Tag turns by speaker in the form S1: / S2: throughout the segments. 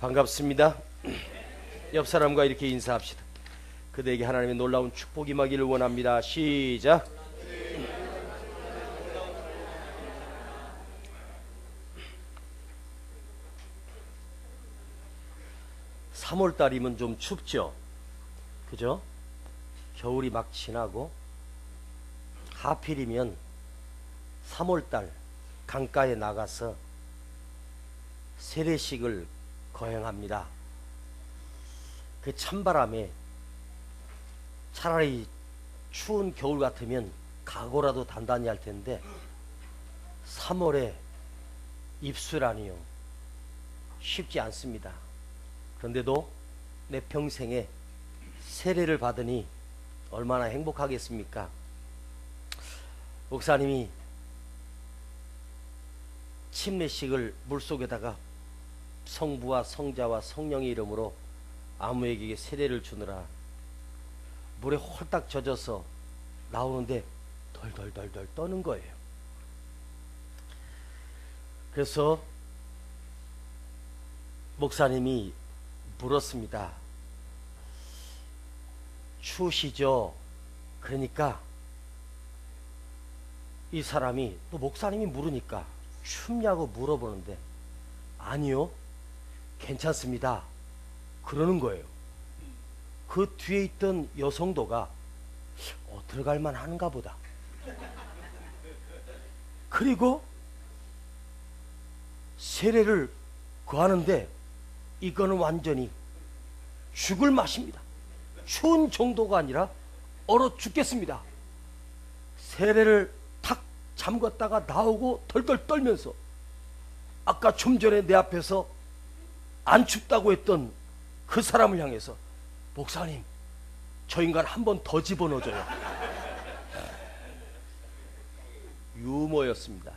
S1: 반갑습니다. 옆 사람과 이렇게 인사합시다. 그대에게 하나님의 놀라운 축복이 임하기를 원합니다. 시작. (3월달이면) 좀 춥죠? 그죠? 겨울이 막 지나고 하필이면 3월달 강가에 나가서 세례식을 거행합니다. 그 찬바람에 차라리 추운 겨울 같으면 각오라도 단단히 할 텐데 3월에 입수라니요, 쉽지 않습니다. 그런데도 내 평생에 세례를 받으니 얼마나 행복하겠습니까? 목사님이 침례식을 물속에다가 성부와 성자와 성령의 이름으로 아무에게 세례를 주느라 물에 홀딱 젖어서 나오는데 덜덜덜덜 떠는 거예요. 그래서 목사님이 물었습니다. 추우시죠? 그러니까 이 사람이, 또 목사님이 물으니까 춥냐고 물어보는데 아니요, 괜찮습니다 그러는 거예요. 그 뒤에 있던 여성도가 들어갈만 한가 보다. 그리고 세례를 거하는데 이거는 완전히 죽을 맛입니다. 추운 정도가 아니라 얼어 죽겠습니다. 세례를 탁 잠갔다가 나오고 덜덜 떨면서 아까 좀 전에 내 앞에서 안 춥다고 했던 그 사람을 향해서 목사님, 저 인간 한 번 더 집어넣어줘요. 유머였습니다.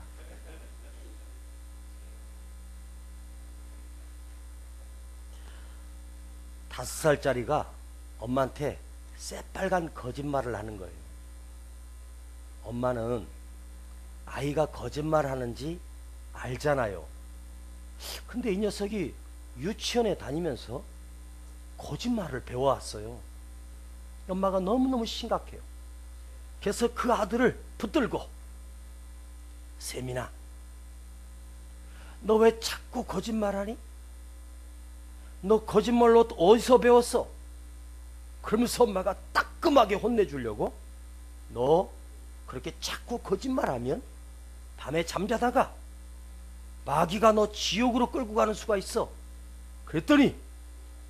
S1: 다섯 살짜리가 엄마한테 새빨간 거짓말을 하는 거예요. 엄마는 아이가 거짓말 하는지 알잖아요. 근데 이 녀석이 유치원에 다니면서 거짓말을 배워왔어요. 엄마가 너무너무 심각해요. 그래서 그 아들을 붙들고, 세민아, 너 왜 자꾸 거짓말하니? 너 거짓말로 어디서 배웠어? 그러면서 엄마가 따끔하게 혼내주려고, 너 그렇게 자꾸 거짓말하면 밤에 잠자다가 마귀가 너 지옥으로 끌고 가는 수가 있어. 그랬더니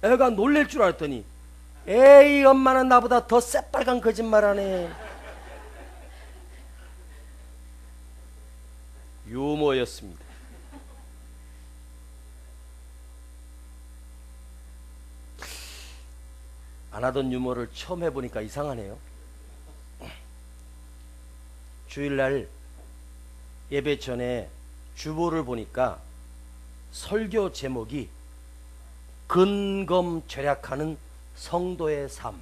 S1: 애가 놀랄 줄 알았더니, 에이, 엄마는 나보다 더 새빨간 거짓말하네. 유머였습니다. 안 하던 유머를 처음 해보니까 이상하네요. 주일날 예배 전에 주보를 보니까 설교 제목이 근검 절약하는 성도의 삶.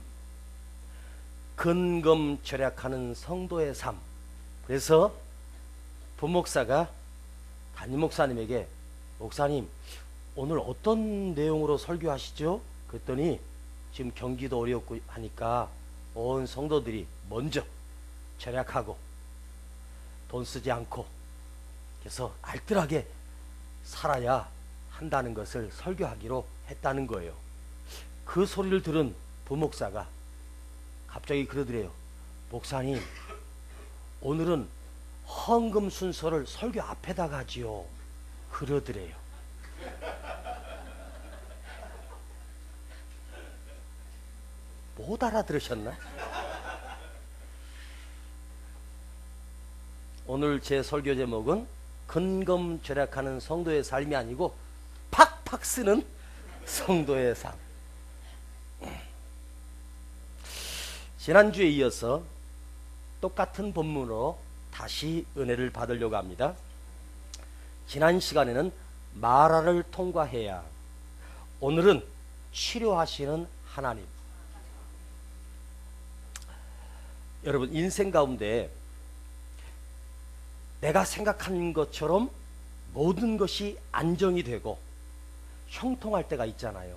S1: 근검 절약하는 성도의 삶. 그래서 부목사가 담임 목사님에게, 목사님, 오늘 어떤 내용으로 설교하시죠? 그랬더니 지금 경기도 어렵고 하니까 온 성도들이 먼저 절약하고 돈 쓰지 않고 그래서 알뜰하게 살아야 한다는 것을 설교하기로 했다는 거예요. 그 소리를 들은 부목사가 갑자기 그러더래요. 목사님, 오늘은 헌금 순서를 설교 앞에다가 하지요. 그러더래요. 못 알아들으셨나? 오늘 제 설교 제목은 근검 절약하는 성도의 삶이 아니고 팍팍 쓰는 성도의 삶. 지난주에 이어서 똑같은 본문으로 다시 은혜를 받으려고 합니다. 지난 시간에는 마라를 통과해야, 오늘은 치료하시는 하나님. 여러분, 인생 가운데 내가 생각한 것처럼 모든 것이 안정이 되고 형통할 때가 있잖아요.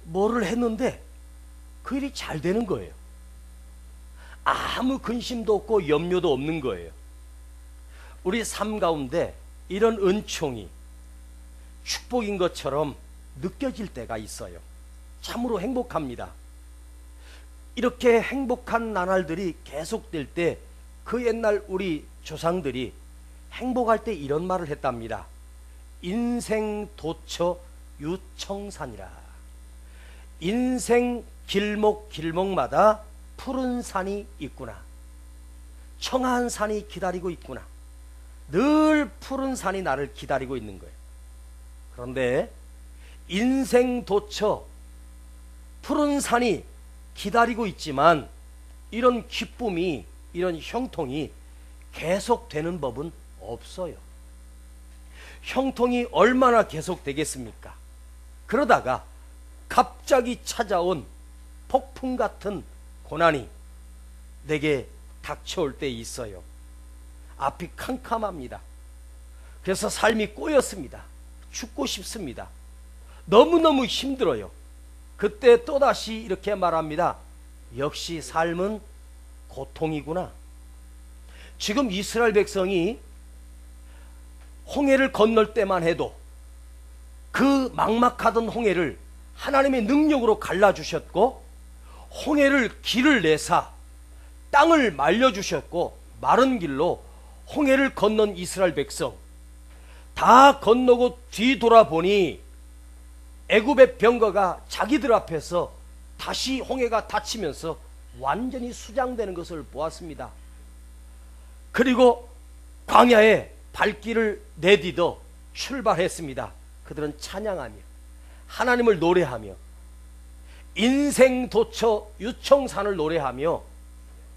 S1: 뭐를 했는데 그 일이 잘 되는 거예요. 아무 근심도 없고 염려도 없는 거예요. 우리 삶 가운데 이런 은총이 축복인 것처럼 느껴질 때가 있어요. 참으로 행복합니다. 이렇게 행복한 나날들이 계속될 때 그 옛날 우리 조상들이 행복할 때 이런 말을 했답니다. 인생 도처 유청산이라. 인생 길목길목마다 푸른 산이 있구나. 청한 산이 기다리고 있구나. 늘 푸른 산이 나를 기다리고 있는 거예요. 그런데 인생 도처 푸른 산이 기다리고 있지만 이런 기쁨이, 이런 형통이 계속되는 법은 없어요. 형통이 얼마나 계속되겠습니까? 그러다가 갑자기 찾아온 폭풍 같은 고난이 내게 닥쳐올 때 있어요. 앞이 캄캄합니다. 그래서 삶이 꼬였습니다. 죽고 싶습니다. 너무너무 힘들어요. 그때 또다시 이렇게 말합니다. 역시 삶은 고통이구나. 지금 이스라엘 백성이 홍해를 건널 때만 해도 그 막막하던 홍해를 하나님의 능력으로 갈라주셨고, 홍해를 길을 내사 땅을 말려주셨고, 마른 길로 홍해를 건넌 이스라엘 백성 다 건너고 뒤돌아보니 애굽의 병거가 자기들 앞에서 다시 홍해가 닫히면서 완전히 수장되는 것을 보았습니다. 그리고 광야에 발길을 내디뎌 출발했습니다. 그들은 찬양하며 하나님을 노래하며 인생 도처 유청산을 노래하며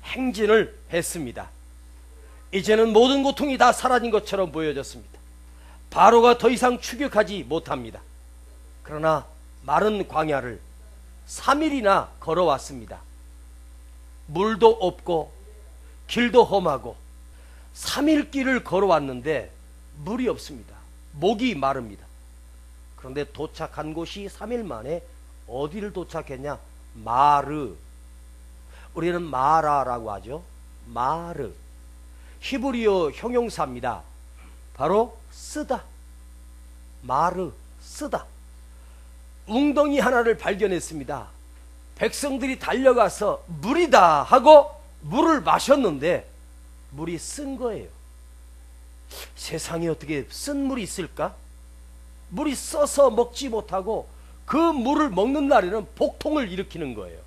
S1: 행진을 했습니다. 이제는 모든 고통이 다 사라진 것처럼 보여졌습니다. 바로가 더 이상 추격하지 못합니다. 그러나 마른 광야를 3일이나 걸어왔습니다. 물도 없고 길도 험하고 3일 길을 걸어왔는데 물이 없습니다. 목이 마릅니다. 그런데 도착한 곳이 3일 만에 어디를 도착했냐? 마르. 우리는 마라라고 하죠. 마르. 히브리어 형용사입니다. 바로 쓰다. 마르, 쓰다. 웅덩이 하나를 발견했습니다. 백성들이 달려가서 물이다 하고 물을 마셨는데 물이 쓴 거예요. 세상에 어떻게 쓴 물이 있을까? 물이 써서 먹지 못하고 그 물을 먹는 날에는 복통을 일으키는 거예요.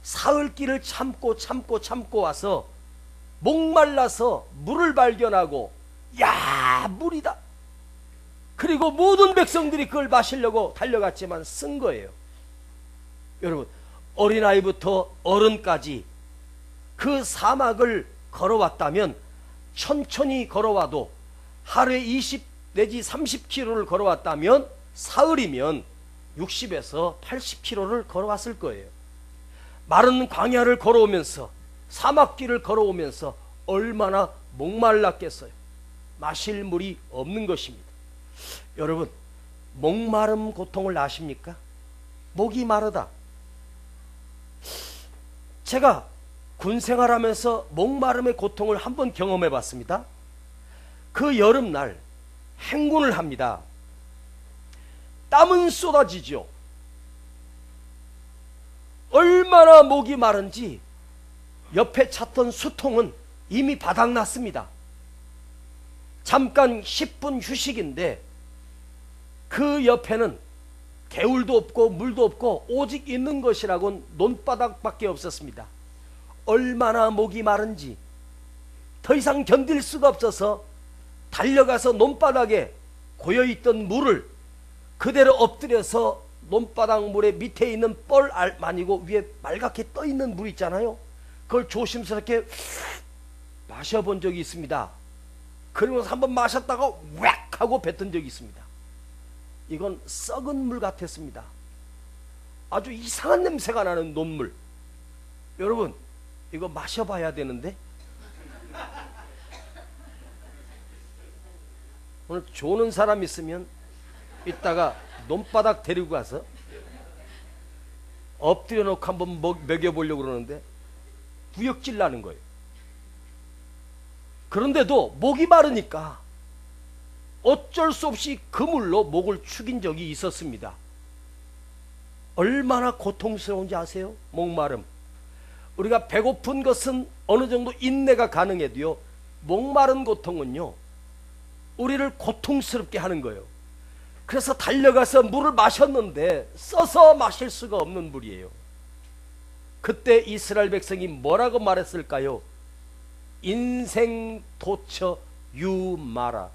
S1: 사흘길을 참고 와서 목말라서 물을 발견하고, 야, 물이다. 그리고 모든 백성들이 그걸 마시려고 달려갔지만 쓴 거예요. 여러분, 어린아이부터 어른까지 그 사막을 걸어왔다면, 천천히 걸어와도 하루에 20 내지 30km를 걸어왔다면 사흘이면 60에서 80km를 걸어왔을 거예요. 마른 광야를 걸어오면서, 사막길을 걸어오면서 얼마나 목말랐겠어요. 마실 물이 없는 것입니다. 여러분, 목마름 고통을 아십니까? 목이 마르다. 제가 군 생활하면서 목마름의 고통을 한번 경험해 봤습니다. 그 여름날 행군을 합니다. 땀은 쏟아지죠. 얼마나 목이 마른지 옆에 찼던 수통은 이미 바닥났습니다. 잠깐 10분 휴식인데 그 옆에는 개울도 없고 물도 없고 오직 있는 것이라곤 논바닥밖에 없었습니다. 얼마나 목이 마른지 더 이상 견딜 수가 없어서 달려가서 논바닥에 고여있던 물을 그대로 엎드려서 논바닥 물에 밑에 있는 뻘 아니고 위에 말갛게 떠있는 물 있잖아요. 그걸 조심스럽게 마셔본 적이 있습니다. 그리고 한번 마셨다가 웩 하고 뱉은 적이 있습니다. 이건 썩은 물 같았습니다. 아주 이상한 냄새가 나는 논물. 여러분, 이거 마셔봐야 되는데 오늘 조는 사람 있으면 이따가 논바닥 데리고 가서 엎드려 놓고 한번 먹여보려고 그러는데 구역질 나는 거예요. 그런데도 목이 마르니까 어쩔 수 없이 그물로 목을 축인 적이 있었습니다. 얼마나 고통스러운지 아세요? 목마름. 우리가 배고픈 것은 어느 정도 인내가 가능해도요, 목마른 고통은요, 우리를 고통스럽게 하는 거예요. 그래서 달려가서 물을 마셨는데 써서 마실 수가 없는 물이에요. 그때 이스라엘 백성이 뭐라고 말했을까요? 인생 도처 유마라.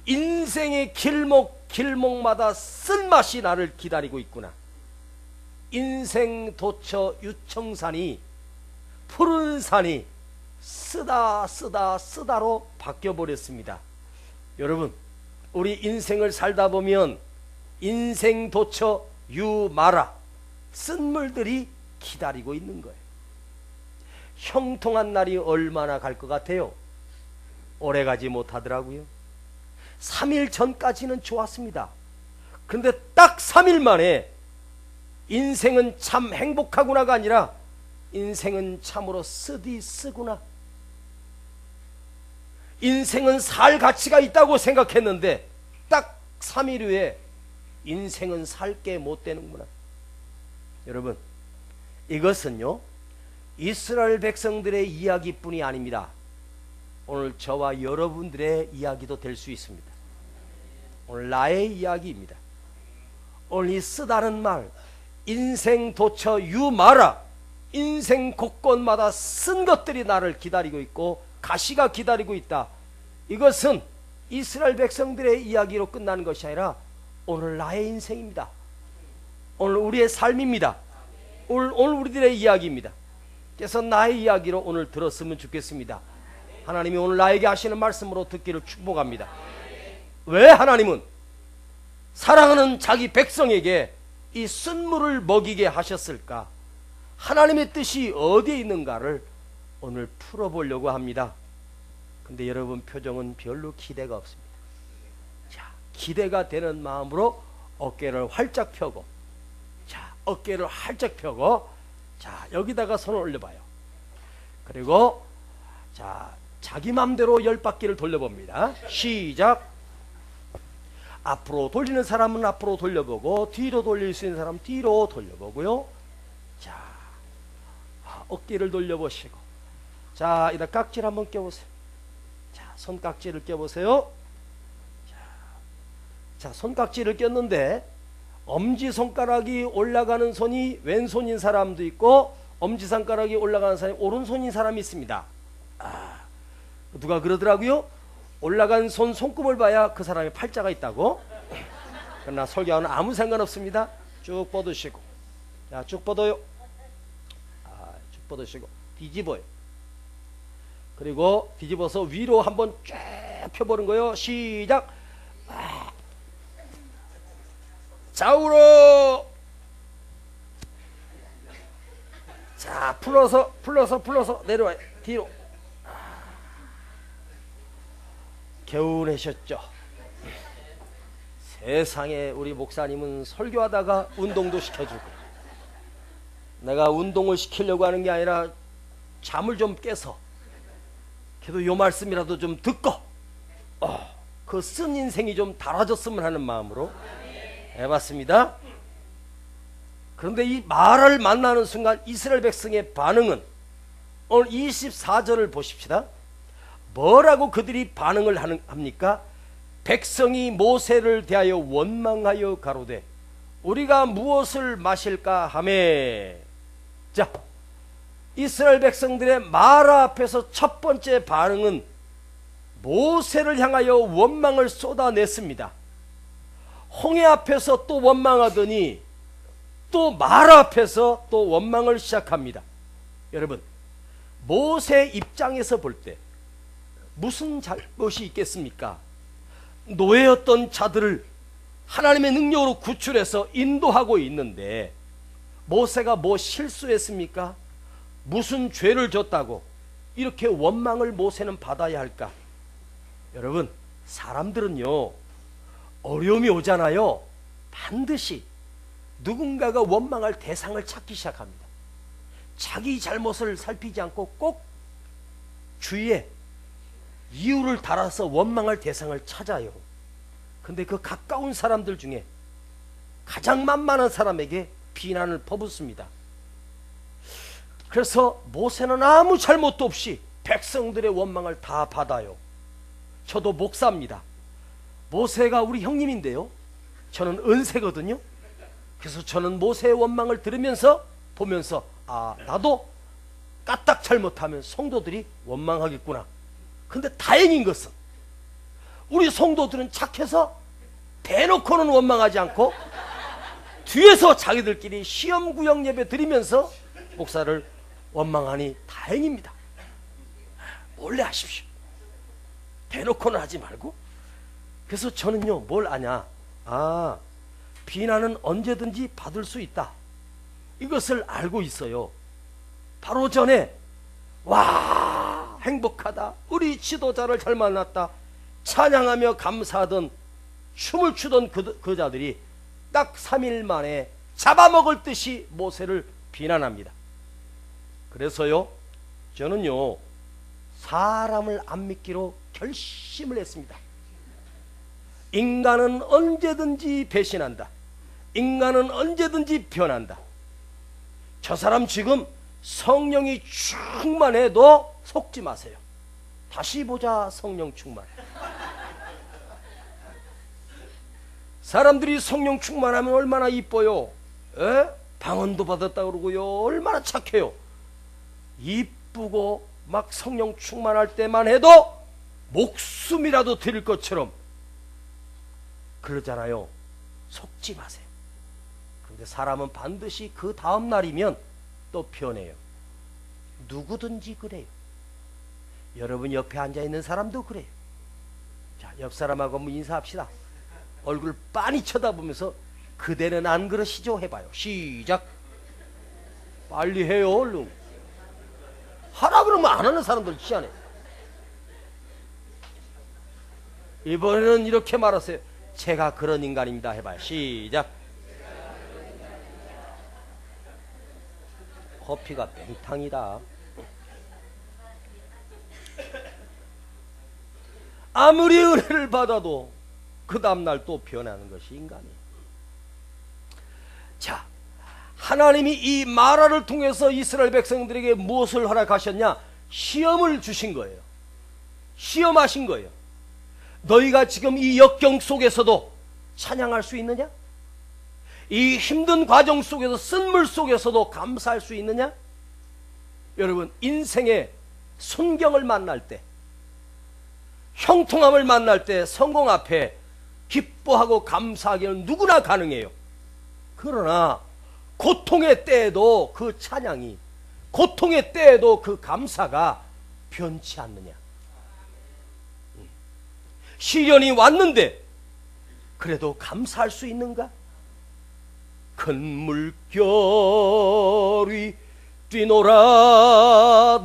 S1: 인생의 길목마다 쓴맛이 나를 기다리고 있구나. 인생 도처 유청산이, 푸른 산이 쓰다로 바뀌어버렸습니다. 여러분, 우리 인생을 살다 보면 인생 도처 유마라, 쓴물들이 기다리고 있는 거예요. 형통한 날이 얼마나 갈 것 같아요? 오래 가지 못하더라고요. 3일 전까지는 좋았습니다. 그런데 딱 3일 만에 인생은 참 행복하구나가 아니라 인생은 참으로 쓰구나. 인생은 살 가치가 있다고 생각했는데 딱 3일 후에 인생은 살 게 못 되는구나. 여러분, 이것은요, 이스라엘 백성들의 이야기뿐이 아닙니다. 오늘 저와 여러분들의 이야기도 될 수 있습니다. 오늘 나의 이야기입니다. 오늘 이 쓰다는 말, 인생 도처 유마라, 인생 곳곳마다 쓴 것들이 나를 기다리고 있고 가시가 기다리고 있다. 이것은 이스라엘 백성들의 이야기로 끝나는 것이 아니라 오늘 나의 인생입니다. 오늘 우리의 삶입니다. 오늘 우리들의 이야기입니다. 그래서 나의 이야기로 오늘 들었으면 좋겠습니다. 하나님이 오늘 나에게 하시는 말씀으로 듣기를 축복합니다. 왜 하나님은 사랑하는 자기 백성에게 이 쓴물을 먹이게 하셨을까? 하나님의 뜻이 어디에 있는가를 오늘 풀어보려고 합니다. 근데 여러분 표정은 별로 기대가 없습니다. 자, 기대가 되는 마음으로 어깨를 활짝 펴고, 자, 어깨를 활짝 펴고, 자, 여기다가 손을 올려봐요. 그리고 자, 자기 맘대로 10바퀴를 돌려봅니다. 시작. 앞으로 돌리는 사람은 앞으로 돌려보고, 뒤로 돌릴 수 있는 사람은 뒤로 돌려보고요. 자, 어깨를 돌려보시고, 자, 이따 깍지를 한번 껴보세요. 자, 손깍지를 껴보세요. 자, 손깍지를 꼈는데 엄지손가락이 올라가는 손이 왼손인 사람도 있고 엄지손가락이 올라가는 사람이 오른손인 사람이 있습니다. 누가 그러더라고요. 올라간 손금을 봐야 그 사람의 팔자가 있다고. 그러나 설교하는 아무 상관없습니다. 쭉 뻗으시고, 자, 쭉 뻗어요. 쭉 뻗으시고 뒤집어요. 그리고 뒤집어서 위로 한번 쫙 펴보는 거예요. 시작. 좌우로. 자, 풀어서 내려와요. 뒤로. 개운하셨죠? 세상에 우리 목사님은 설교하다가 운동도 시켜주고, 내가 운동을 시키려고 하는 게 아니라 잠을 좀 깨서 그래도 요 말씀이라도 좀 듣고 그 쓴 인생이 좀 달아졌으면 하는 마음으로 해봤습니다. 그런데 이 말을 만나는 순간 이스라엘 백성의 반응은, 오늘 24절을 보십시다. 뭐라고 그들이 반응을 합니까? 백성이 모세를 대하여 원망하여 가로되 우리가 무엇을 마실까 하매. 자, 이스라엘 백성들의 말 앞에서 첫 번째 반응은 모세를 향하여 원망을 쏟아냈습니다. 홍해 앞에서 또 원망하더니 또 말 앞에서 또 원망을 시작합니다. 여러분, 모세 입장에서 볼 때 무슨 잘못이 있겠습니까? 노예였던 자들을 하나님의 능력으로 구출해서 인도하고 있는데 모세가 뭐 실수했습니까? 무슨 죄를 졌다고 이렇게 원망을 모세는 받아야 할까? 여러분, 사람들은요, 어려움이 오잖아요. 반드시 누군가가 원망할 대상을 찾기 시작합니다. 자기 잘못을 살피지 않고 꼭 주위에 이유를 달아서 원망할 대상을 찾아요. 근데 그 가까운 사람들 중에 가장 만만한 사람에게 비난을 퍼붓습니다. 그래서 모세는 아무 잘못도 없이 백성들의 원망을 다 받아요. 저도 목사입니다. 모세가 우리 형님인데요, 저는 은세거든요. 그래서 저는 모세의 원망을 들으면서 보면서 나도 까딱 잘못하면 성도들이 원망하겠구나. 근데 다행인 것은 우리 성도들은 착해서 대놓고는 원망하지 않고 뒤에서 자기들끼리 시험구역 예배 드리면서 목사를 원망하니 다행입니다. 몰래 하십시오. 대놓고는 하지 말고. 그래서 저는요, 뭘 아냐, 비난은 언제든지 받을 수 있다, 이것을 알고 있어요. 바로 전에 와 행복하다, 우리 지도자를 잘 만났다, 찬양하며 감사하던 춤을 추던 그 자들이 딱 3일 만에 잡아먹을 듯이 모세를 비난합니다. 그래서요, 저는요, 사람을 안 믿기로 결심을 했습니다. 인간은 언제든지 배신한다. 인간은 언제든지 변한다. 저 사람 지금 성령이 충만해도 속지 마세요. 다시 보자 성령 충만. 사람들이 성령 충만하면 얼마나 이뻐요. 방언도 받았다 그러고요, 얼마나 착해요. 이쁘고 막 성령 충만할 때만 해도 목숨이라도 드릴 것처럼 그러잖아요. 속지 마세요. 그런데 사람은 반드시 그 다음 날이면 또 변해요. 누구든지 그래요. 여러분 옆에 앉아있는 사람도 그래요. 자, 옆 사람하고 한번 인사합시다. 얼굴 빤히 쳐다보면서 그대는 안 그러시죠? 해봐요. 시작. 빨리 해요. 얼른. 하라 그러면 안 하는 사람들 희한해. 이번에는 이렇게 말하세요. 제가 그런 인간입니다. 해봐요. 시작. 커피가 맹탕이다. 아무리 은혜를 받아도 그 다음날 또 변하는 것이 인간이에요. 자, 하나님이 이 마라를 통해서 이스라엘 백성들에게 무엇을 허락하셨냐? 시험을 주신 거예요. 시험하신 거예요. 너희가 지금 이 역경 속에서도 찬양할 수 있느냐? 이 힘든 과정 속에서, 쓴물 속에서도 감사할 수 있느냐? 여러분, 인생의 순경을 만날 때, 형통함을 만날 때 성공 앞에 기뻐하고 감사하기는 누구나 가능해요. 그러나 고통의 때에도 그 찬양이, 고통의 때에도 그 감사가 변치 않느냐? 시련이 왔는데 그래도 감사할 수 있는가? 큰 물결이 뛰놀아도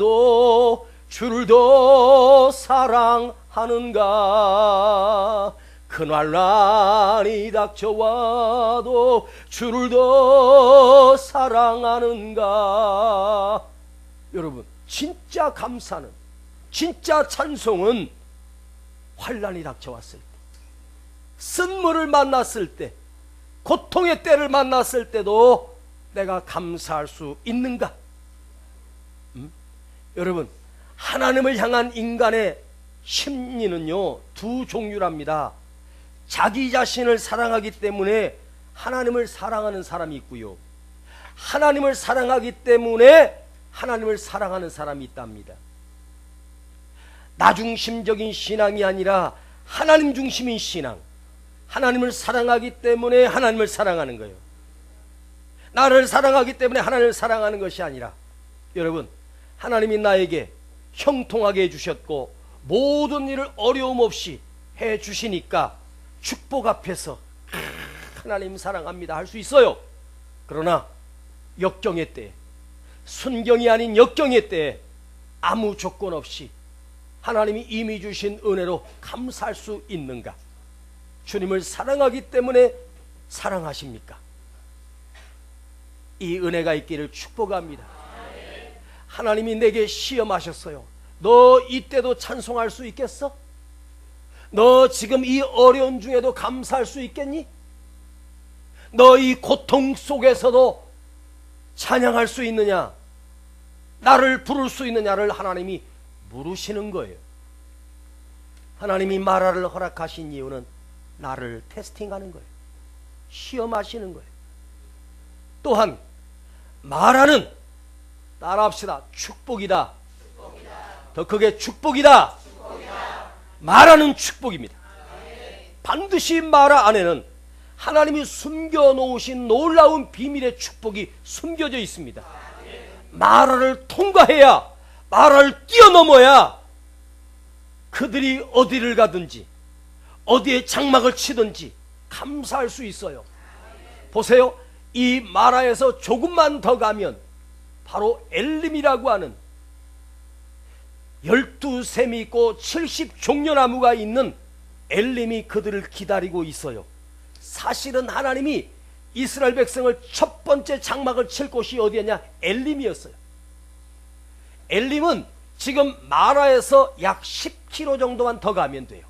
S1: 주를 더 사랑하는가? 큰 환난이 닥쳐와도 주를 더 사랑하는가? 여러분, 진짜 감사는, 진짜 찬송은 환난이 닥쳐왔을 때, 쓴물을 만났을 때, 고통의 때를 만났을 때도 내가 감사할 수 있는가? 여러분, 하나님을 향한 인간의 심리는요, 두 종류랍니다. 자기 자신을 사랑하기 때문에 하나님을 사랑하는 사람이 있고요, 하나님을 사랑하기 때문에 하나님을 사랑하는 사람이 있답니다. 나 중심적인 신앙이 아니라 하나님 중심인 신앙. 하나님을 사랑하기 때문에 하나님을 사랑하는 거예요. 나를 사랑하기 때문에 하나님을 사랑하는 것이 아니라, 여러분, 하나님이 나에게 형통하게 해주셨고 모든 일을 어려움 없이 해주시니까 축복 앞에서 하나님 사랑합니다 할 수 있어요. 그러나 역경의 때에, 순경이 아닌 역경의 때에 아무 조건 없이 하나님이 이미 주신 은혜로 감사할 수 있는가? 주님을 사랑하기 때문에 사랑하십니까? 이 은혜가 있기를 축복합니다. 하나님이 내게 시험하셨어요. 너 이때도 찬송할 수 있겠어? 너 지금 이 어려운 중에도 감사할 수 있겠니? 너 이 고통 속에서도 찬양할 수 있느냐? 나를 부를 수 있느냐를 하나님이 물으시는 거예요. 하나님이 마라를 허락하신 이유는 나를 테스팅하는 거예요. 시험하시는 거예요. 또한 마라는 따라합시다. 축복이다. 더 크게 축복이다. 마라는 축복입니다. 반드시 마라 안에는 하나님이 숨겨놓으신 놀라운 비밀의 축복이 숨겨져 있습니다. 마라를 통과해야, 마라를 뛰어넘어야 그들이 어디를 가든지 어디에 장막을 치든지 감사할 수 있어요. 보세요. 이 마라에서 조금만 더 가면 바로 엘림이라고 하는 12샘이 있고 70종려나무가 있는 엘림이 그들을 기다리고 있어요. 사실은 하나님이 이스라엘 백성을 첫 번째 장막을 칠 곳이 어디였냐? 엘림이었어요. 엘림은 지금 마라에서 약 10km 정도만 더 가면 돼요.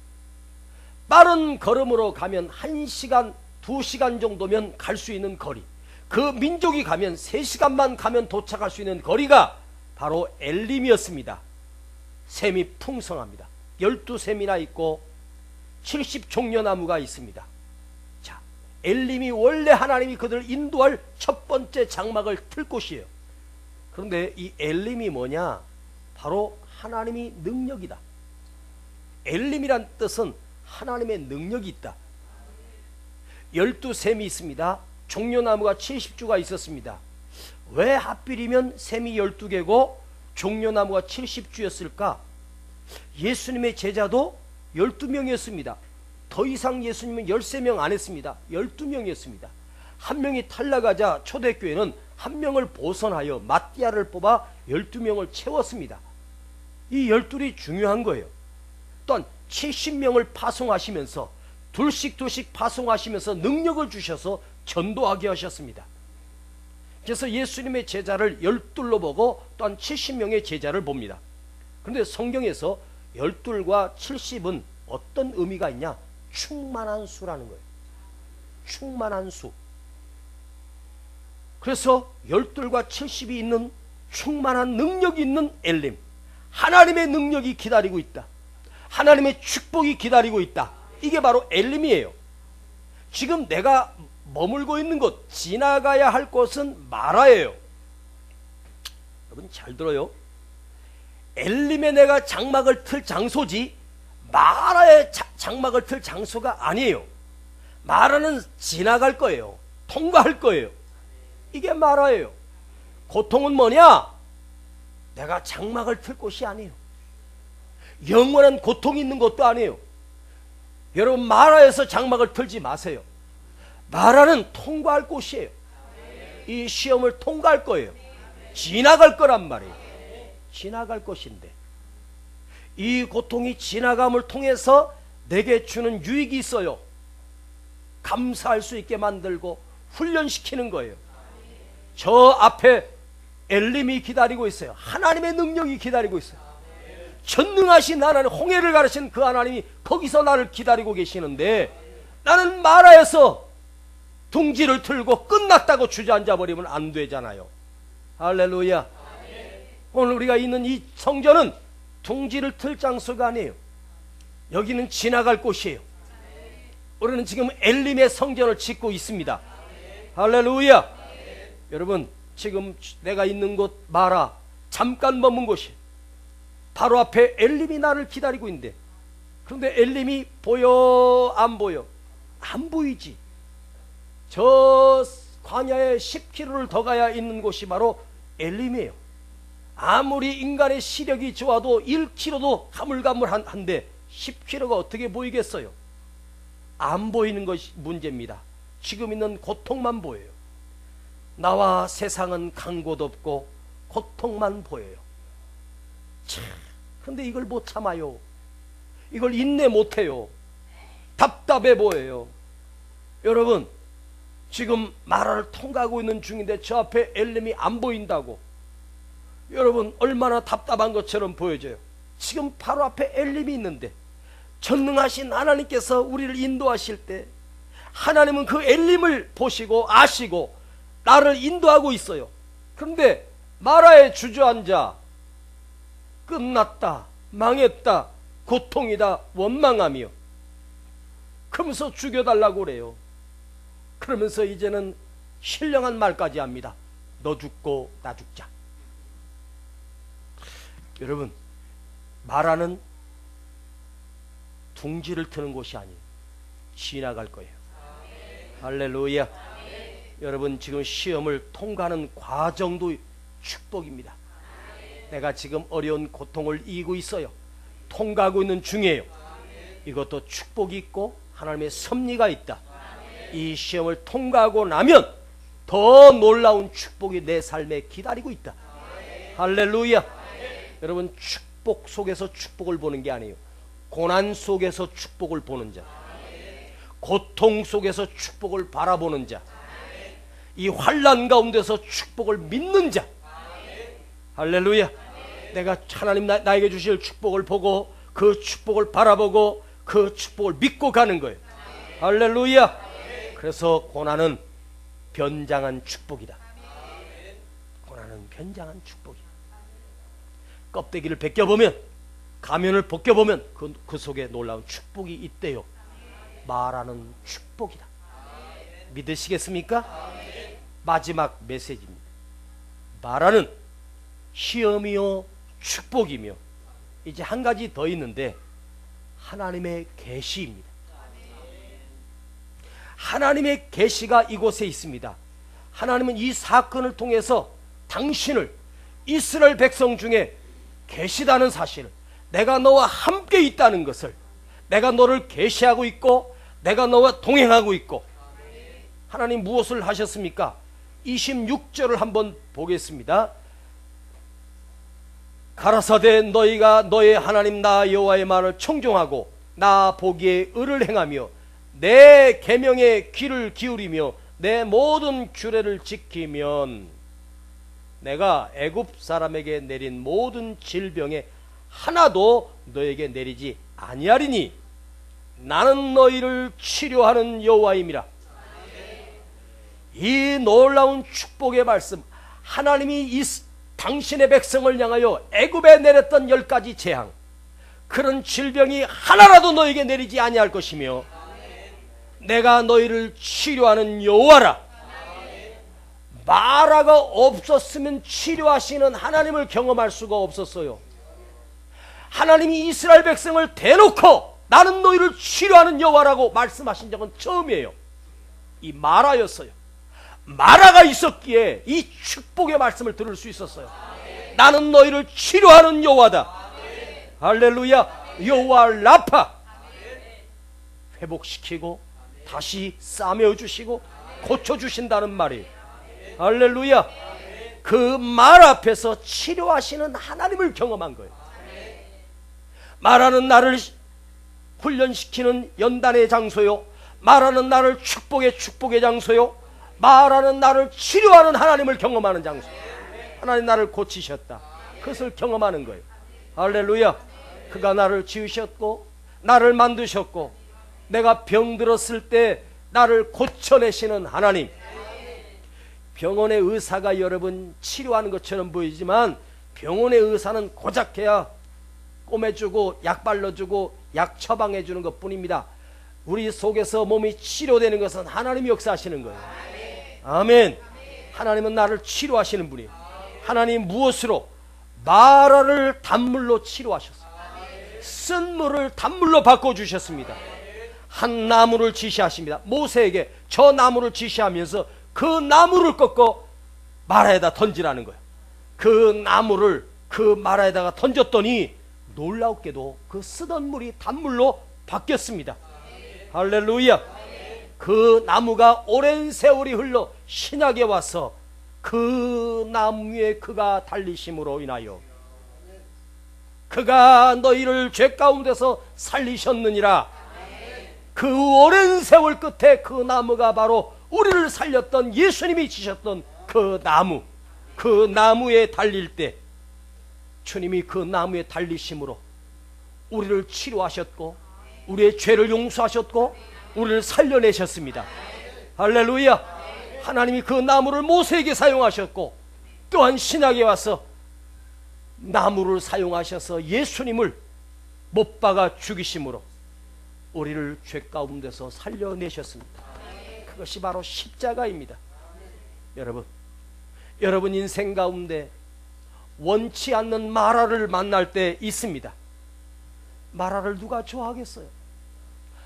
S1: 빠른 걸음으로 가면 1시간, 2시간 정도면 갈 수 있는 거리. 그 민족이 가면 3시간만 가면 도착할 수 있는 거리가 바로 엘림이었습니다. 샘이 풍성합니다. 12샘이나 있고 70종려나무가 있습니다. 자, 엘림이 원래 하나님이 그들을 인도할 첫 번째 장막을 틀 곳이에요. 그런데 이 엘림이 뭐냐? 바로 하나님이 능력이다. 엘림이란 뜻은 하나님의 능력이 있다. 12샘이 있습니다. 종려나무가 70주가 있었습니다. 왜 하필이면 샘이 12개고 종려나무가 70주였을까? 예수님의 제자도 12명이었습니다. 더 이상 예수님은 13명 안 했습니다. 12명이었습니다. 한 명이 탈락하자 초대교회는 한 명을 보선하여 마띠아를 뽑아 12명을 채웠습니다. 이 12이 중요한 거예요. 또한 70명을 파송하시면서 둘씩 파송하시면서 능력을 주셔서 전도하게 하셨습니다. 그래서 예수님의 제자를 12로 보고 또한 70명의 제자를 봅니다. 그런데 성경에서 12과 70은 어떤 의미가 있냐? 충만한 수라는 거예요. 충만한 수. 그래서 12과 70이 있는 충만한 능력이 있는 엘림, 하나님의 능력이 기다리고 있다. 하나님의 축복이 기다리고 있다. 이게 바로 엘림이에요. 지금 내가 머물고 있는 곳, 지나가야 할 곳은 마라예요. 여러분 잘 들어요. 엘림에 내가 장막을 틀 장소지 마라의 장막을 틀 장소가 아니에요. 마라는 지나갈 거예요. 통과할 거예요. 이게 마라예요. 고통은 뭐냐? 내가 장막을 틀 곳이 아니에요. 영원한 고통이 있는 것도 아니에요. 여러분 마라에서 장막을 틀지 마세요. 마라는 통과할 곳이에요. 이 시험을 통과할 거예요. 지나갈 거란 말이에요. 지나갈 것인데 이 고통이 지나감을 통해서 내게 주는 유익이 있어요. 감사할 수 있게 만들고 훈련시키는 거예요. 저 앞에 엘림이 기다리고 있어요. 하나님의 능력이 기다리고 있어요. 전능하신 하나님, 홍해를 가르신 그 하나님이 거기서 나를 기다리고 계시는데 나는 마라에서 둥지를 틀고 끝났다고 주저앉아 버리면 안 되잖아요. 할렐루야. 오늘 우리가 있는 이 성전은 둥지를 틀 장소가 아니에요. 여기는 지나갈 곳이에요. 우리는 지금 엘림의 성전을 짓고 있습니다. 할렐루야. 여러분 지금 내가 있는 곳 마라, 잠깐 머문 곳이 바로 앞에 엘림이 나를 기다리고 있는데, 그런데 엘림이 보여 안 보여? 안 보이지. 저 광야에 10km를 더 가야 있는 곳이 바로 엘림이에요. 아무리 인간의 시력이 좋아도 1km도 가물가물한데 10km가 어떻게 보이겠어요? 안 보이는 것이 문제입니다. 지금 있는 고통만 보여요. 나와 세상은 간 곳 없고 고통만 보여요. 참, 근데 이걸 못 참아요. 이걸 인내 못해요. 답답해 보여요. 여러분, 지금 마라를 통과하고 있는 중인데 저 앞에 엘림이 안 보인다고. 여러분, 얼마나 답답한 것처럼 보여져요. 지금 바로 앞에 엘림이 있는데 전능하신 하나님께서 우리를 인도하실 때 하나님은 그 엘림을 보시고 아시고 나를 인도하고 있어요. 그런데 마라에 주저앉아 끝났다, 망했다, 고통이다, 원망하며 그러면서 죽여달라고 그래요. 그러면서 이제는 신령한 말까지 합니다. 너 죽고 나 죽자. 여러분, 마라는 둥지를 트는 곳이 아니에요. 지나갈 거예요. 할렐루야. 여러분, 지금 시험을 통과하는 과정도 축복입니다. 내가 지금 어려운 고통을 이기고 있어요. 통과하고 있는 중이에요. 이것도 축복이 있고 하나님의 섭리가 있다. 이 시험을 통과하고 나면 더 놀라운 축복이 내 삶에 기다리고 있다. 할렐루야. 여러분, 축복 속에서 축복을 보는 게 아니에요. 고난 속에서 축복을 보는 자, 고통 속에서 축복을 바라보는 자, 이 환난 가운데서 축복을 믿는 자. 할렐루야. 내가 하나님 나에게 주실 축복을 보고 그 축복을 바라보고 그 축복을 믿고 가는 거예요. 할렐루야. 그래서 고난은 변장한 축복이다. 고난은 변장한 축복이다. 껍데기를 벗겨보면, 가면을 벗겨보면 그 속에 놀라운 축복이 있대요. 마라는 축복이다. 믿으시겠습니까? 마지막 메시지입니다. 마라는 시험이요 축복이며, 이제 한 가지 더 있는데 하나님의 계시입니다. 하나님의 계시가 이곳에 있습니다. 하나님은 이 사건을 통해서 당신을 이스라엘 백성 중에 계시다는 사실을, 내가 너와 함께 있다는 것을, 내가 너를 계시하고 있고 내가 너와 동행하고 있고. 하나님 무엇을 하셨습니까? 26절을 한번 보겠습니다. 가라사대 너희가 너의 하나님 나 여호와의 말을 청종하고 나 보기에 의를 행하며 내 계명에 귀를 기울이며 내 모든 규례를 지키면 내가 애굽 사람에게 내린 모든 질병에 하나도 너에게 내리지 아니하리니 나는 너희를 치료하는 여호와임이라. 이 놀라운 축복의 말씀, 하나님이 당신의 백성을 향하여 애굽에 내렸던 10가지 재앙, 그런 질병이 하나라도 너에게 내리지 아니할 것이며 내가 너희를 치료하는 여호와라. 마라가 없었으면 치료하시는 하나님을 경험할 수가 없었어요. 하나님이 이스라엘 백성을 대놓고 나는 너희를 치료하는 여호와라고 말씀하신 적은 처음이에요. 이 마라였어요. 마라가 있었기에 이 축복의 말씀을 들을 수 있었어요. 나는 너희를 치료하는 여호와다. 할렐루야. 여호와 라파, 회복시키고 다시 싸매어주시고 고쳐주신다는 말이에요. 할렐루야. 그 말 앞에서 치료하시는 하나님을 경험한 거예요. 말하는 나를 훈련시키는 연단의 장소요, 말하는 나를 축복의 장소요, 말하는 나를 치료하는 하나님을 경험하는 장소. 하나님 나를 고치셨다, 그것을 경험하는 거예요. 할렐루야. 그가 나를 지으셨고 나를 만드셨고 내가 병들었을 때 나를 고쳐내시는 하나님. 병원의 의사가 여러분 치료하는 것처럼 보이지만 병원의 의사는 고작해야 꼬매주고 약 발라주고 약 처방해주는 것뿐입니다. 우리 속에서 몸이 치료되는 것은 하나님이 역사하시는 거예요. 아멘. 하나님은 나를 치료하시는 분이에요. 하나님 무엇으로? 마라를 단물로 치료하셨어요. 쓴 물을 단물로 바꿔주셨습니다. 한 나무를 지시하십니다. 모세에게 저 나무를 지시하면서 그 나무를 꺾어 마라에다 던지라는 거예요. 그 나무를 그 마라에다가 던졌더니 놀랍게도 그 쓰던 물이 단물로 바뀌었습니다. 할렐루야. 그 나무가 오랜 세월이 흘러 신약에 와서 그 나무에 그가 달리심으로 인하여 그가 너희를 죄 가운데서 살리셨느니라. 그 오랜 세월 끝에 그 나무가 바로 우리를 살렸던 예수님이 지셨던 그 나무, 그 나무에 달릴 때 주님이 그 나무에 달리심으로 우리를 치료하셨고 우리의 죄를 용서하셨고 우리를 살려내셨습니다. 할렐루야. 하나님이 그 나무를 모세에게 사용하셨고 또한 신약에 와서 나무를 사용하셔서 예수님을 못 박아 죽이심으로 우리를 죄 가운데서 살려내셨습니다. 그것이 바로 십자가입니다. 여러분 인생 가운데 원치 않는 마라를 만날 때 있습니다. 마라를 누가 좋아하겠어요?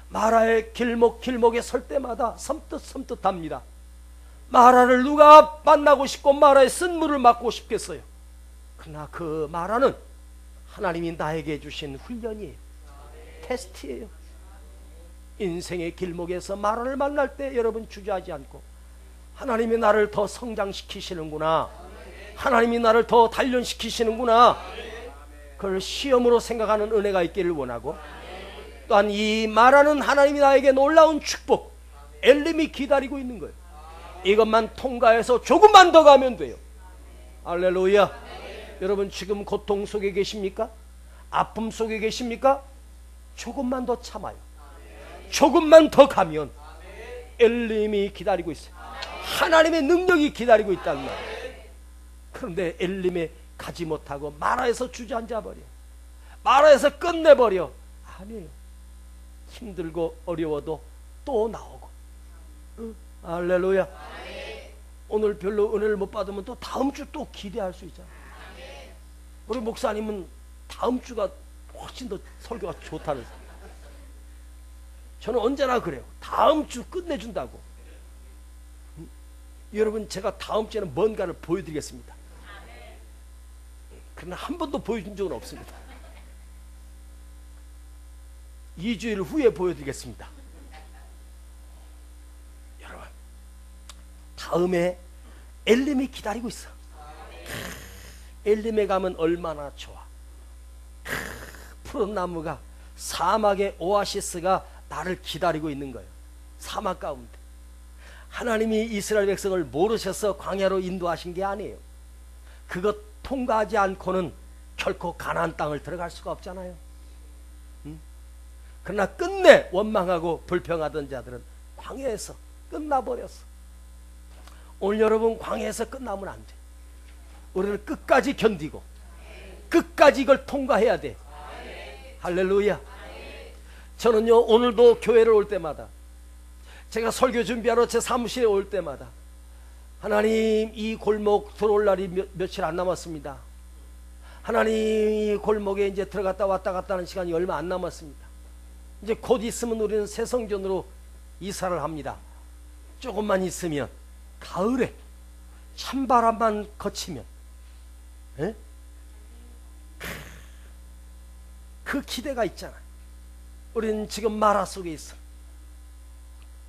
S1: 마라의 길목에 설 때마다 섬뜩섬뜩합니다. 마라를 누가 만나고 싶고 마라의 쓴물을 맞고 싶겠어요? 그러나 그 마라는 하나님이 나에게 주신 훈련이에요. 테스트예요. 인생의 길목에서 마라를 만날 때 여러분 주저하지 않고 하나님이 나를 더 성장시키시는구나, 하나님이 나를 더 단련시키시는구나, 그걸 시험으로 생각하는 은혜가 있기를 원하고, 또한 이 마라는 하나님이 나에게 놀라운 축복, 엘림이 기다리고 있는 거예요. 이것만 통과해서 조금만 더 가면 돼요. 할렐루야. 여러분 지금 고통 속에 계십니까? 아픔 속에 계십니까? 조금만 더 참아요. 조금만 더 가면 엘림이 기다리고 있어요. 하나님의 능력이 기다리고 있다는 말이에요. 그런데 엘림에 가지 못하고 마라에서 주저앉아 버려, 마라에서 끝내버려. 아니에요. 힘들고 어려워도 또 나오고. 할렐루야. 오늘 별로 은혜를 못 받으면 또 다음 주 또 기대할 수 있잖아요. 우리 목사님은 다음 주가 훨씬 더 설교가 좋다는. 저는 언제나 그래요. 다음 주 끝내준다고. 여러분 제가 다음 주에는 뭔가를 보여드리겠습니다. 그러나 한 번도 보여준 적은 없습니다. 2주일 후에 보여드리겠습니다. 여러분 다음에 엘림이 기다리고 있어. 엘림에 가면 얼마나 좋아. 푸른 나무가, 사막의 오아시스가 나를 기다리고 있는 거예요. 사막 가운데 하나님이 이스라엘 백성을 모르셔서 광야로 인도하신 게 아니에요. 그것 통과하지 않고는 결코 가나안 땅을 들어갈 수가 없잖아요. 그러나 끝내 원망하고 불평하던 자들은 광야에서 끝나버렸어. 오늘 여러분 광야에서 끝나면 안 돼. 우리는 끝까지 견디고 끝까지 이걸 통과해야 돼. 할렐루야. 저는요 오늘도 교회를 올 때마다, 제가 설교 준비하러 제 사무실에 올 때마다, 하나님 이 골목 들어올 날이 며칠 안 남았습니다. 하나님 이 골목에 이제 들어갔다 왔다 갔다 하는 시간이 얼마 안 남았습니다. 이제 곧 있으면 우리는 새성전으로 이사를 합니다. 조금만 있으면 가을에 찬바람만 거치면, 에? 그 기대가 있잖아요. 우리는 지금 마라 속에 있어.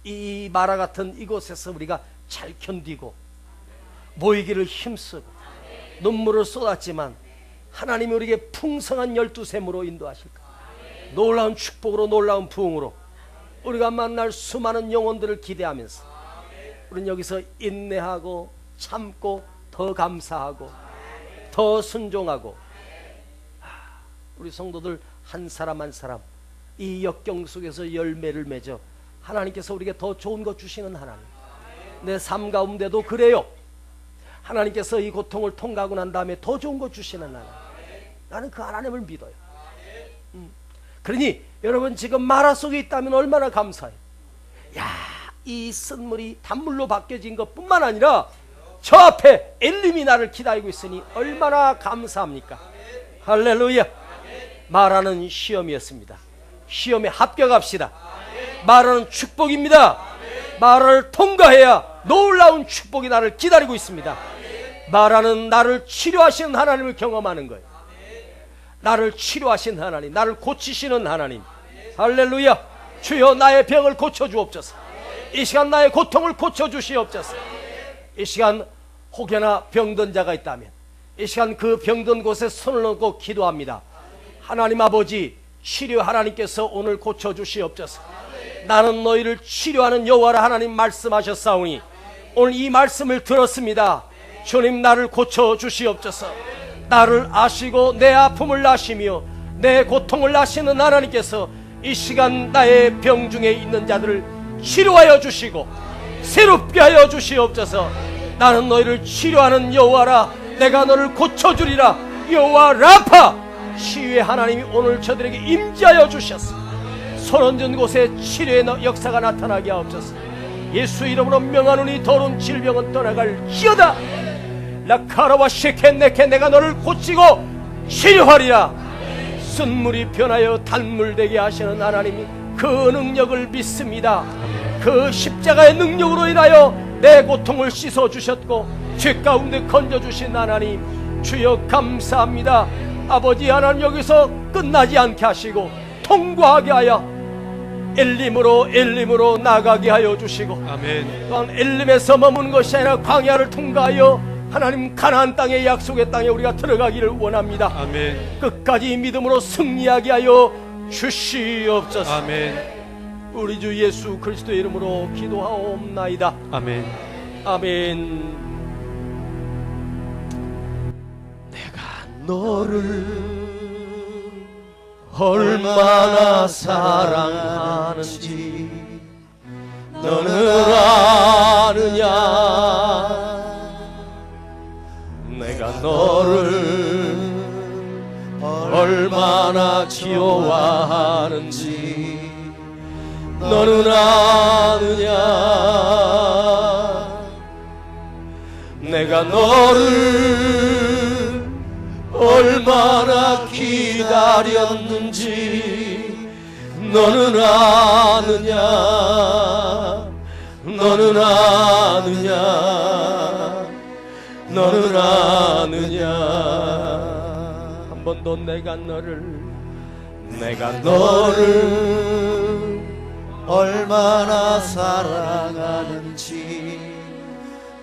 S1: 이 마라 같은 이곳에서 우리가 잘 견디고 모이기를 힘쓰고 눈물을 쏟았지만 하나님이 우리에게 풍성한 12샘으로 인도하실까, 놀라운 축복으로, 놀라운 부흥으로 우리가 만날 수많은 영혼들을 기대하면서 우리는 여기서 인내하고 참고 더 감사하고 더 순종하고, 우리 성도들 한 사람 한 사람 이 역경 속에서 열매를 맺어 하나님께서 우리에게 더 좋은 것 주시는 하나님. 내 삶 가운데도 그래요. 하나님께서 이 고통을 통과하고 난 다음에 더 좋은 것 주시는 하나님. 나는 그 하나님을 믿어요. 그러니 여러분 지금 마라 속에 있다면 얼마나 감사해요. 야, 이 쓴물이 단물로 바뀌어진 것뿐만 아니라 저 앞에 엘림이 나를 기다리고 있으니 얼마나 감사합니까. 할렐루야. 마라는 시험이었습니다. 시험에 합격합시다. 마라는 축복입니다. 마라를 통과해야 놀라운 축복이 나를 기다리고 있습니다. 마라는 나를 치료하시는 하나님을 경험하는 거예요. 나를 치료하신 하나님, 나를 고치시는 하나님. 할렐루야. 주여 나의 병을 고쳐주옵소서. 이 시간 나의 고통을 고쳐주시옵소서. 이 시간 혹여나 병든 자가 있다면 이 시간 그 병든 곳에 손을 얹고 기도합니다. 하나님 아버지, 치료 하나님께서 오늘 고쳐주시옵소서. 나는 너희를 치료하는 여호와라 하나님 말씀하셨사오니 오늘 이 말씀을 들었습니다. 주님, 나를 고쳐주시옵소서. 나를 아시고 내 아픔을 아시며 내 고통을 아시는 하나님께서 이 시간 나의 병중에 있는 자들을 치료하여 주시고 새롭게 하여 주시옵소서. 나는 너희를 치료하는 여호와라, 내가 너를 고쳐주리라. 여호와 라파, 치유의 하나님이 오늘 저들에게 임재하여 주셨습니다. 손 얹은 곳에 치료의 역사가 나타나게 하옵소서. 예수 이름으로 명하노니 더러운 질병은 떠나갈지어다. 라카라와 쉐켄네케, 내가 너를 고치고 치료하리라. 쓴물이 변하여 단물 되게 하시는 하나님이 그 능력을 믿습니다. 그 십자가의 능력으로 인하여 내 고통을 씻어주셨고 죄 가운데 건져주신 하나님, 주여 감사합니다. 아버지 하나님, 여기서 끝나지 않게 하시고 통과하게 하여 엘림으로 나가게 하여 주시고,
S2: 아멘.
S1: 또한 엘림에서 머무는 것이 아니라 광야를 통과하여 하나님 가나안 땅의 약속의 땅에 우리가 들어가기를 원합니다.
S2: 아멘.
S1: 끝까지 믿음으로 승리하게 하여 주시옵소서.
S2: 아멘.
S1: 우리 주 예수 그리스도의 이름으로 기도하옵나이다.
S2: 아멘.
S1: 아멘. 내가 너를 얼마나 사랑하는지 너는 아느냐. 내가 너를 얼마나 귀여워하는지 너는 아느냐. 내가 너를 얼마나 기다렸는지 너는 아느냐. 너는 아느냐. 너는 아느냐. 한 번 더 내가 너를
S3: 얼마나 사랑하는지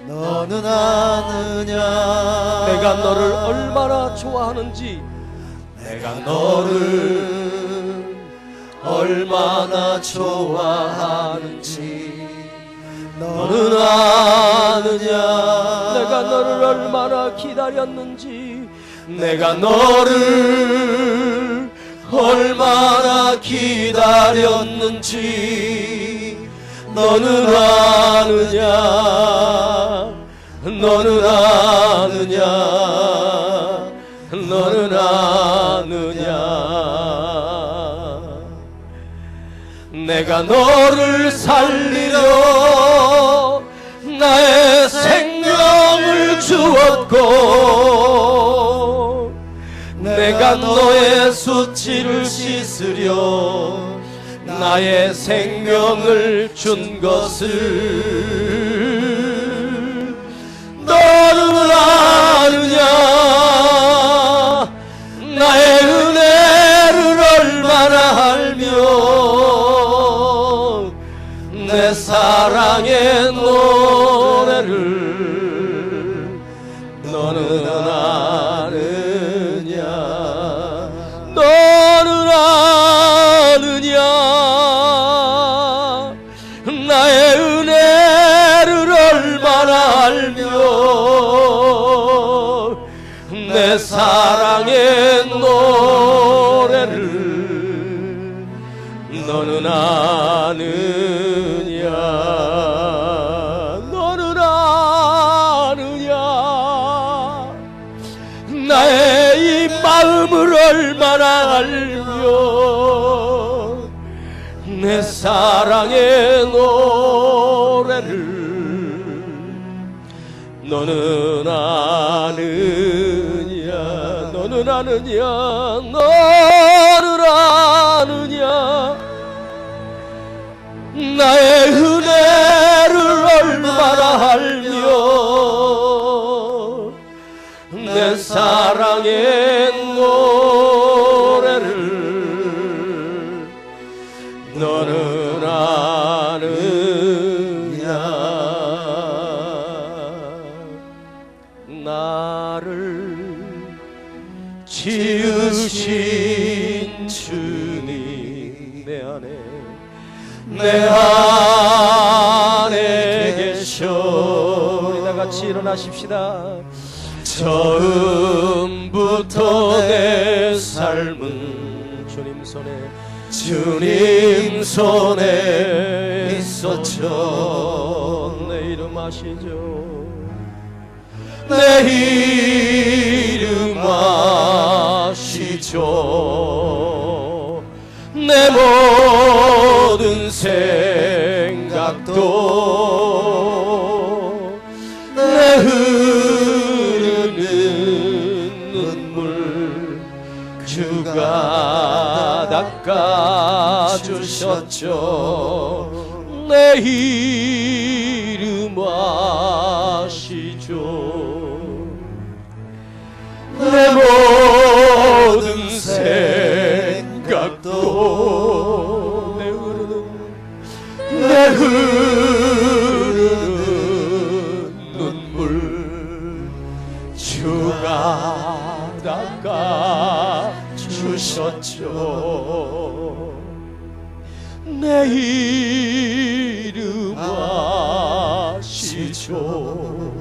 S3: 너는 아느냐.
S1: 내가 너를 얼마나 좋아하는지
S3: 내가 너를 얼마나 좋아하는지 너는 아느냐.
S1: 내가 너를 얼마나 기다렸는지
S3: 내가 너를 얼마나 기다렸는지 너는 아느냐. 너는 아느냐. 너는 아느냐. 내가 너를 살리려 나의 생명을 주었고 내가 너의 수치를 씻으려 나의 생명을 준 것을 너는 아느냐. 나의 은혜를 얼마나 알며 내 사랑의 노래를 너는 아느냐. 너는 아느냐. 나의 은혜를 얼마나 알며 내 사랑의 노래를 너는 아느냐. 너는 아느냐. 나의 이 마음을 얼마나 알며 내 사랑의 노래를 너는 아느냐. 너는 아느냐. 너는 아느냐. 나의 은혜를 얼마나 알며 내 사랑의 노래를 너는 아느냐. 나를 지으신 내 안에 계셔. 우리 다 같이 일어나십시다. 처음부터 내 삶은 주님 손에 있었죠. 내 이름 아시죠? 내 이름 아시죠? 내 모든 생각도 내 흐르는 눈물 주가 닦아주셨죠. 내 이름 아시죠? 내 모든 생각도 내 흐르는 눈물 주가 닦아주셨죠. 내 이름 아시죠?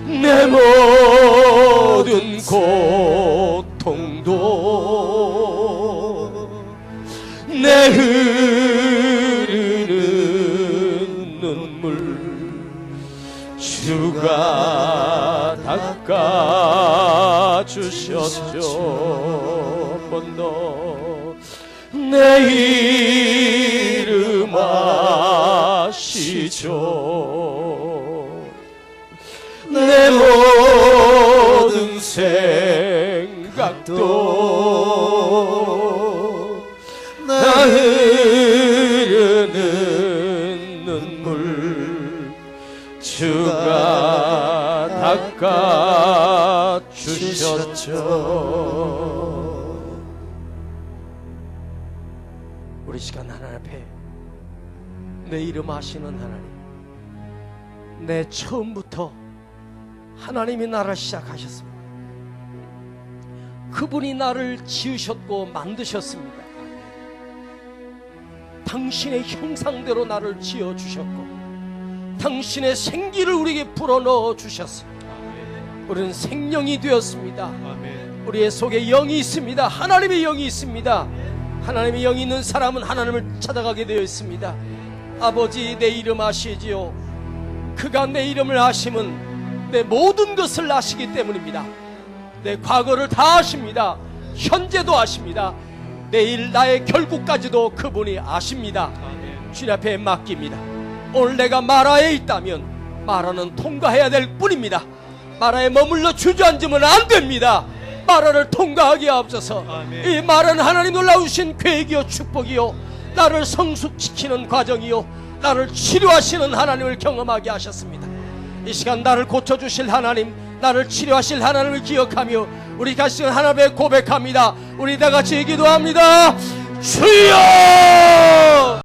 S3: 내 모든 고통도 내 흐르는 눈물 주가 닦아주셨죠. 한 번 더. 내 이름 아시죠? 내 모든 생각도 나 흐르는 눈물 주가 닦아주셨죠. 우리 시간 하나님 앞에 내 이름 아시는 하나님, 내 처음부터 하나님이 나를 시작하셨습니다. 그분이 나를 지으셨고 만드셨습니다. 당신의 형상대로 나를 지어주셨고 당신의 생기를 우리에게 불어넣어 주셨습니다. 우리는 생명이 되었습니다. 우리의 속에 영이 있습니다. 하나님의 영이 있습니다. 하나님의 영이 있는 사람은 하나님을 찾아가게 되어 있습니다. 아버지, 내 이름 아시지요? 그가 내 이름을 아심은 내 모든 것을 아시기 때문입니다. 내 과거를 다 아십니다. 현재도 아십니다. 내일 나의 결국까지도 그분이 아십니다. 주님 앞에 맡깁니다. 오늘 내가 마라에 있다면 마라는 통과해야 될 뿐입니다. 마라에 머물러 주저앉으면 안 됩니다. 마라를 통과하게 하옵소서. 이 마라는 하나님 놀라우신 계획이요 축복이요 나를 성숙시키는 과정이요 나를 치료하시는 하나님을 경험하게 하셨습니다. 이 시간 나를 고쳐주실 하나님, 나를 치료하실 하나님을 기억하며 우리 같이 하나님의 고백합니다. 우리 다 같이 기도합니다. 주여!